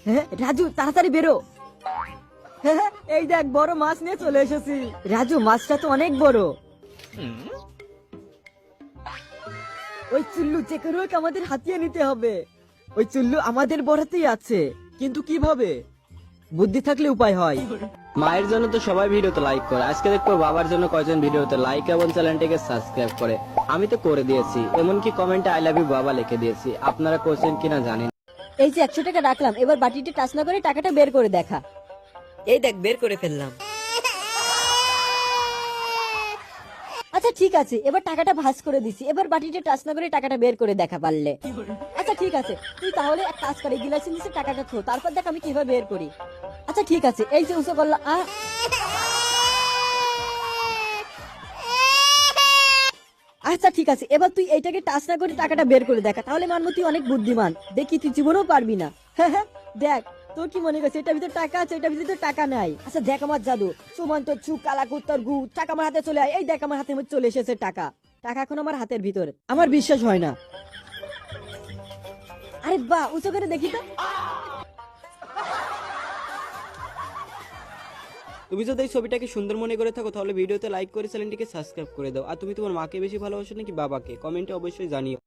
হ্যাঁ রাজু তাড়াতাড়ি বেরো। হ্যাঁ এই দেখ বড় মাছ নিয়ে চলে এসেছি। রাজু মাছটা তো অনেক বড়। ওই চুল্লু যে করে হোক আমাদের হাতিয়ে নিতে হবে। ওই চুল্লু আমাদের বড়াতেই আছে, কিন্তু কিভাবে? বুদ্ধি থাকলে উপায় হয়। মায়ের জন্য তো সবাই ভিডিওতে লাইক করে, আজকে দেখবো বাবার জন্য কয়জন ভিডিওতে লাইক এবং চ্যানেলটিকে সাবস্ক্রাইব করে। আমি তো করে দিয়েছি, এমনকি কমেন্টে আই লাভ ইউ বাবা লিখে দিয়েছি। আপনারা করছেন কিনা জানি না। এই যে 100 টাকা রাখলাম, এবার বাটিতে টাচ না করে টাকাটা বের করে দেখা। এই দেখ বের করে ফেললাম। আচ্ছা ঠিক আছে, এবার টাকাটা ভাঁজ করে দিছি, এবার বাটিতে টাচ না করে টাকাটা বের করে দেখা পারলে। আচ্ছা ঠিক আছে, তুই তাহলে এক কাজ করে গিলাসের নিচে টাকাটা থো, তারপর দেখ আমি কিভাবে বের করি। আচ্ছা ঠিক আছে, এই যে উঁচু করলাম। আচ্ছা ঠিক আছে, এবার তুই এইটাকে টাচ না করে টাকাটা বের করে দেখা, তাহলে মানবো তুই অনেক বুদ্ধিমান। দেখি তুই জীবনেও পারবি না। হ্যাঁ হ্যাঁ দেখ, তোর কি মনে করছে এটার ভিতরে টাকা আছে, এটার ভিতরে টাকা নাই? আচ্ছা দেখ আমার জাদু, সুমন্ত চু কালা কুত্তর গু, টাকা আমার হাতে চলে আয়। এই দেখ আমার হাতের মধ্যে চলে এসেছে টাকা। টাকা এখন আমার হাতের ভিতরে, আমার বিশ্বাস হয় না। আরে বাহ, উঁচু করে দেখি তো। তুমি যদি এই ছবিটাকে সুন্দর মনে করে থাকো তাহলে ভিডিওতে লাইক করে চ্যানেলটিকে সাবস্ক্রাইব করে দাও। আর তুমি তোমার মাকে বেশি ভালোবাসো নাকি বাবাকে, কমেন্টে অবশ্যই জানিও।